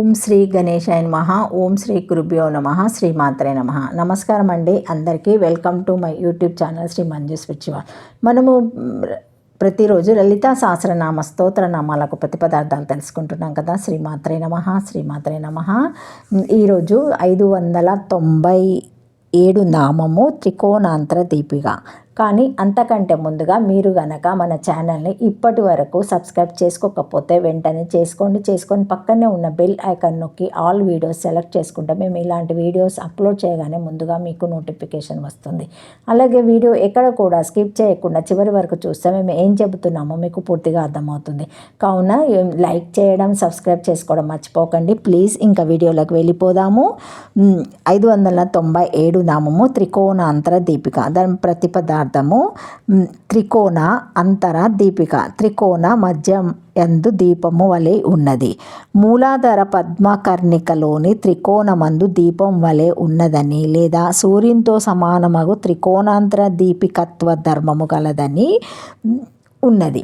ఓం శ్రీ గణేశాయ నమః. ఓం శ్రీ గురుభ్యో నమః. శ్రీమాత్రే నమః. నమస్కారం అండి అందరికీ. Welcome to my YouTube channel Shri Manju spiritual. మనము ప్రతిరోజు లలితా సహస్రనామ స్తోత్ర నామాలకు ప్రతిపదార్థాలు తెలుసుకుంటున్నాం కదా. శ్రీమాత్రే నమః. శ్రీమాత్రే నమః. ఈరోజు 597 నామము త్రికోణాంతర దీపిక. కానీ అంతకంటే ముందుగా మీరు గనక మన ఛానల్ని ఇప్పటి వరకు సబ్స్క్రైబ్ చేసుకోకపోతే వెంటనే చేసుకొని పక్కనే ఉన్న బెల్ ఐకాన్ నొక్కి ఆల్ వీడియోస్ సెలెక్ట్ చేసుకుంటే మేము ఇలాంటి వీడియోస్ అప్లోడ్ చేయగానే ముందుగా మీకు నోటిఫికేషన్ వస్తుంది. అలాగే వీడియో ఎక్కడ కూడా స్కిప్ చేయకుండా చివరి వరకు చూస్తే మేము ఏం చెబుతున్నామో మీకు పూర్తిగా అర్థమవుతుంది. కావున లైక్ చేయడం, సబ్స్క్రైబ్ చేసుకోవడం మర్చిపోకండి ప్లీజ్. ఇంకా వీడియోలోకి వెళ్ళిపోదాము. 597 నామము త్రికోణాంతర దీపిక. దాని ప్రతిపదార్థము త్రికోణ అంతర దీపిక. త్రికోణ మధ్య యందు దీపము వలె ఉన్నది. మూలాధార పద్మకర్ణికలోని త్రికోణమందు దీపం వలె ఉన్నదని లేదా సూర్యునితో సమానమగు త్రికోణాంతర దీపికత్వ ధర్మము గలదని ఉన్నది.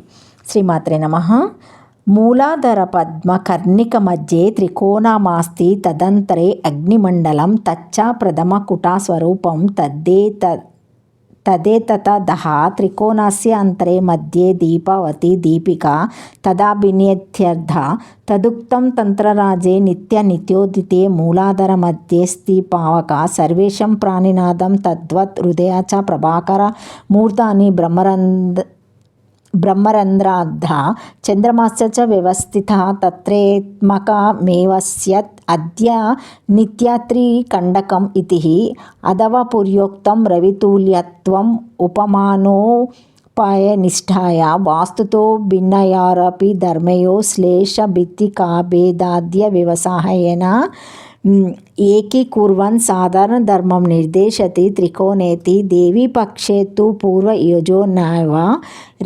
శ్రీమాత్రే నమః. మూలాధార పద్మ కర్ణిక మధ్యే త్రికోణమాస్తి తదంతరే అగ్నిమండలం తచ్చ ప్రథమ కుటా స్వరూపం తదేతతః త్రికోణస్య అంతరే మధ్యే దీపావతి దీపికా తదాభినేత్యర్థ తదుక్తం తంత్రరాజే నిత్యోదితే మూలాధార మధ్యస్థి పావక సర్వేషం ప్రాణినాదం తద్వత్ హృదయ చ ప్రభాకర మూర్తాని బ్రహ్మరంధ్రాద్ధ చంద్రమాస్య చ వ్యవస్థిత తత్రేత్మకమేవస్యత్ అద్య నిత్యత్రికండకం ఇతి అదవపుర్యోక్తం రవితుల్యత్వం ఉపమానోపాయనిష్టాయ వాస్తుతో భిన్నయారపి ధర్మయో శ్లేష భిత్తికాభేదాద్య వ్యవసాయేన ఏకీకుర్వన్ సాధారణ ధర్మం నిర్దేశతి త్రికోణేతి. దేవీపక్షే తు పూర్వయోజో నైవ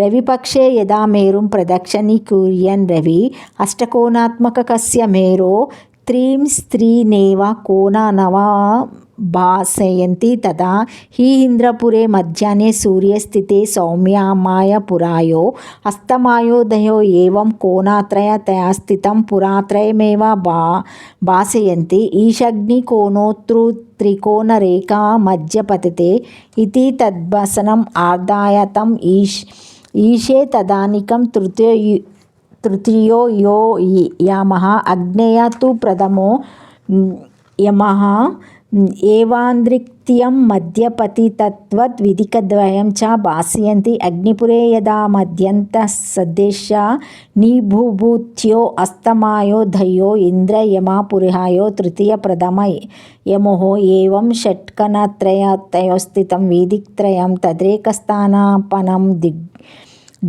రవిపక్షే యదా మేరుం ప్రదక్షిణీకుర్యన్ రవి అష్టకోణాత్మకస్య మేరో త్రీంస్త్రీనేవ కోణానవ భాసయంతి తదా హి ఇంద్రపురే మధ్యాహ్నే సూర్యే స్థితే సౌమ్యామాయపురాయో అస్తమాయోదయో ఏవం కోణాత్రయతయా స్థితం పురాత్రయమేవ భాసయంతి. ఈశాగ్ని కోణోత్తు త్రికోణరేఖా మధ్య పతితే ఇతి తద్భసనం ఆర్ధాయతం ఈశే తదానికం తృతీయో యో యమః అగ్నేయ తు ప్రథమో యమః ఏవాంద్రిక్త్యం మధ్యపతితత్వద్ విదికద్వయం చ భాసయంతి. అగ్నిపురే యదా మధ్యంతః సదృశ నిభుభూత్యో అస్తమాయోదయో ఇంద్రయమాపురయో తృతీయ ప్రథమ యమోః ఏవం షట్కణత్రయస్థితం వేదిక్త్రయం తద్రేకస్థానాపనం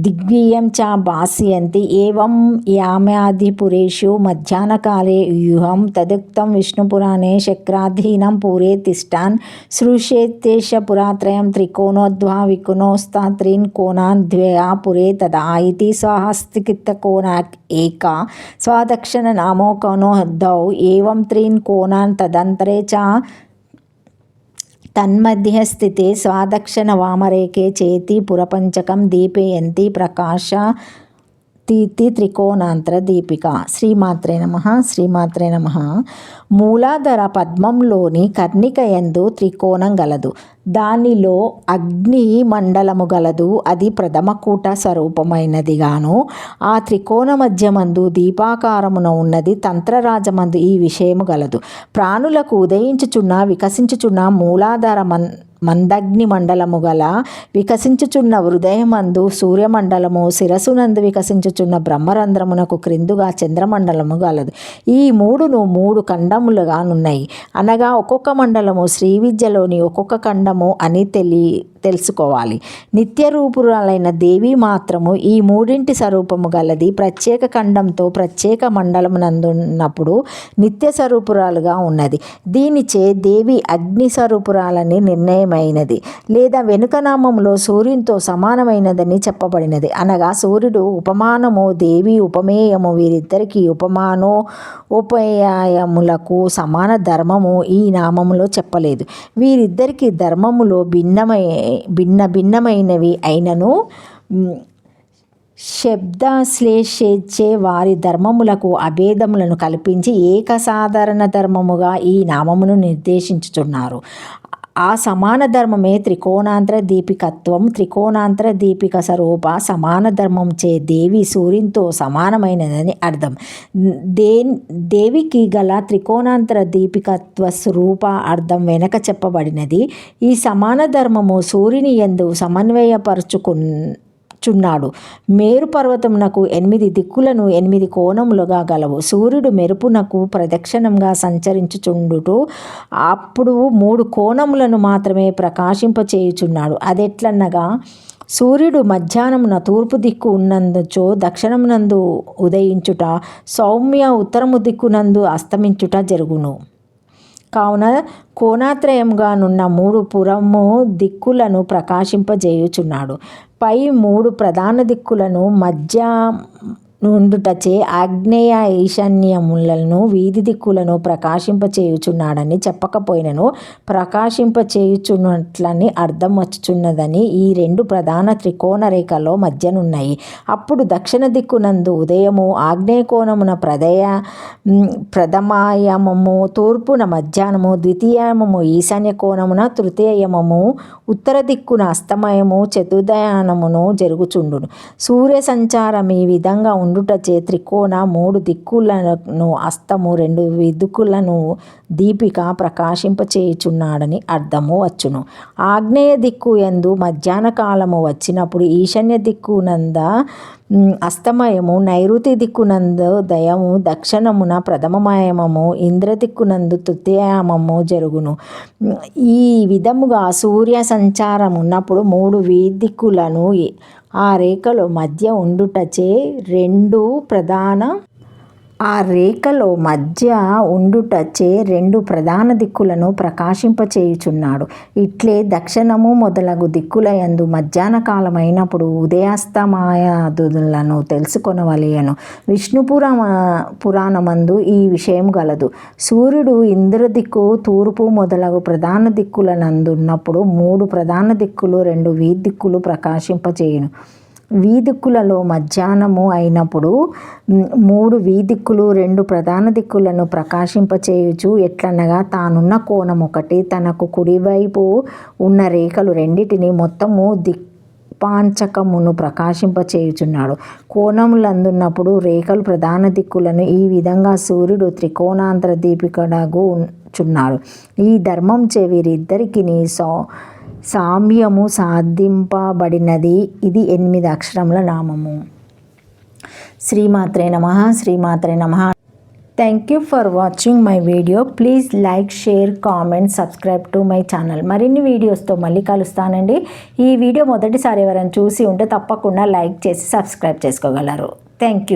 దిగ్విజయం చ భాసయంతి. ఏవం యామ్యాదిపురేషు మధ్యాహ్నకాలే వ్యూహం తదుక్తం విష్ణుపురాణే శక్రాధీనం పూరే తిష్టాన్ సృశేతేష పురాత్రయం త్రికోణోద్భవ వికోణోస్తా త్రీన్ కోణాన్ ద్వయా పురే తదా ఇతి స్వహస్తికితకోణ ఏక స్వదక్షిణ నామోకోణో ద్వౌ ఏవం త్రీన్ కోణాన్ తదంతరే చ తన్మధ్య స్థితే స్వాదక్షిణ వామరేఖే చేతి పురపంచకం దీపయంతి ప్రకాశతీతి త్రికోణాంతర దీపిక. శ్రీమాత్రే నమః. శ్రీమాత్రే నమః. మూలాధార పద్మంలోని కర్ణిక యందు త్రికోణం గలదు. దానిలో అగ్ని మండలము గలదు. అది ప్రథమకూట స్వరూపమైనదిగాను ఆ త్రికోణ మధ్యమందు దీపాకారమున ఉన్నది. తంత్రరాజమందు ఈ విషయము గలదు. ప్రాణులకు ఉదయించుచున్న వికసించుచున్న మూలాధార మందగ్ని మండలము గల వికసించుచున్న హృదయమందు సూర్యమండలము శిరసునందు వికసించుచున్న బ్రహ్మరంధ్రమునకు క్రిందుగా చంద్రమండలము గలదు. ఈ మూడును 3 ఖండములుగా నున్నాయి. అనగా ఒక్కొక్క మండలము శ్రీ విద్యలోని ఒక్కొక్క ఖండము అని తెలుసుకోవాలి. నిత్యరూపురాలైన దేవి మాత్రము ఈ మూడింటి స్వరూపము గలది. ప్రత్యేక ఖండంతో ప్రత్యేక మండలమునందున్నప్పుడు నిత్య స్వరూపురాలుగా ఉన్నది. దీనిచే దేవి అగ్ని స్వరూపురాలని నిర్ణయమైనది లేదా వెనుక నామంలో సూర్యునితో సమానమైనదని చెప్పబడినది. అనగా సూర్యుడు ఉపమానము, దేవి ఉపమేయము. వీరిద్దరికి ఉపమానోపేయములకు సమాన ధర్మము ఈ నామములో చెప్పలేదు. వీరిద్దరికి ధర్మములో భిన్నమైనవి అయినను శబ్దశ్లేషించే వారి ధర్మములకు అభేదములను కల్పించి ఏకసాధారణ ధర్మముగా ఈ నామమును నిర్దేశించుచున్నారు. ఆ సమాన ధర్మమే త్రికోణాంతర దీపికత్వం. త్రికోణాంతర దీపిక స్వరూప సమాన ధర్మం చే దేవి సూర్యునితో సమానమైనదని అర్థం. దేవికి గల త్రికోణాంతర దీపికత్వ స్వరూప అర్థం వెనక చెప్పబడినది. ఈ సమాన ధర్మము సూర్యుని యందు సమన్వయపరుచుచున్నాడు. మేరు పర్వతమునకు 8 దిక్కులను 8 కోణములుగా గలవు. సూర్యుడు మెరుపునకు ప్రదక్షిణంగా సంచరించుచుండుట అప్పుడు 3 కోణములను మాత్రమే ప్రకాశింపచేయుచున్నాడు. అదెట్లనగా సూర్యుడు మధ్యాహ్నమున తూర్పు దిక్కు ఉన్నందుచో దక్షిణమునందు ఉదయించుట, సౌమ్య ఉత్తరము దిక్కునందు అస్తమించుట జరుగును. కావున కోణాత్రయముగా నున్న 3 పురము దిక్కులను ప్రకాశింపజేయుచున్నాడు. పై 3 ప్రధాన దిక్కులను మధ్య నుండుటచే ఆగ్నేయ ఈశాన్యములను వీధి దిక్కులను ప్రకాశింపచేయుచున్నాడని చెప్పకపోయినను ప్రకాశింపచేయుచున్నట్లని అర్థం వచ్చుచున్నదని ఈ 2 ప్రధాన త్రికోణ రేఖలో మధ్యనున్నాయి. అప్పుడు దక్షిణ దిక్కునందు ఉదయము, ఆగ్నేయ కోణమున ప్రథమాయమము, తూర్పున మధ్యాహ్నము, ద్వితీయమము, ఈశాన్య కోణమున తృతీయమము, ఉత్తర దిక్కున అస్తమయము, చతుర్దయనమును జరుగుచుండును. సూర్య సంచారం ఈ విధంగా ఉండుటచే త్రికోణ 3 దిక్కులను అస్తము, 2 దిక్కులను దీపిక ప్రకాశింపచేయుచున్నాడని అర్థము వచ్చును. ఆగ్నేయ దిక్కు యందు మధ్యాహ్న కాలము వచ్చినప్పుడు ఈశాన్య దిక్కునంద అస్తమయము, నైరుతి దిక్కునందు దయము, దక్షిణమున ప్రథమమయమము, ఇంద్ర దిక్కునందు తృతీయమము జరుగును. ఈ విధముగా సూర్య సంచారం ఉన్నప్పుడు 3 దిక్కులను ఆ రేఖలో మధ్య ఉండుటచే 2 ప్రధాన దిక్కులను ప్రకాశింపచేయుచున్నాడు. ఇట్లే దక్షిణము మొదలగు దిక్కుల యందు మధ్యాహ్న కాలమైనప్పుడు ఉదయాస్తమయాదులను తెలుసుకొనవలెను. విష్ణు పురాణమందు ఈ విషయం గలదు. సూర్యుడు ఇంద్రదిక్కు, తూర్పు మొదలగు ప్రధాన దిక్కులనందున్నప్పుడు 3 ప్రధాన దిక్కులు 2 వీధి దిక్కులు ప్రకాశింపచేయును. వీదిక్కులలో మధ్యాహ్నము అయినప్పుడు 3 వీదిక్కులు 2 ప్రధాన దిక్కులను ప్రకాశింపచేయుచు ఎట్లనగా తానున్న కోణం ఒకటి, తనకు కుడివైపు ఉన్న రేఖలు రెండిటిని మొత్తము దిక్పాంచకమును ప్రకాశింపచేయుచున్నాడు. కోణములందున్నప్పుడు రేఖలు ప్రధాన దిక్కులను ఈ విధంగా సూర్యుడు త్రికోణాంతర దీపికడగు చున్నాడు. ఈ ధర్మంచే వీరిద్దరికిని సామ్యము సాధింపబడినది. ఇది 8 అక్షరముల నామము. శ్రీమాత్రే నమః. శ్రీమాత్రే నమః. Thank you for watching my video. Please like, share, comment, subscribe to my channel. మరిన్ని వీడియోస్తో మళ్ళీ కలుస్తానండి. ఈ వీడియో మొదటిసారి ఎవరైనా చూసి ఉంటే తప్పకుండా లైక్ చేసి సబ్స్క్రైబ్ చేసుకోగలరు. Thank you.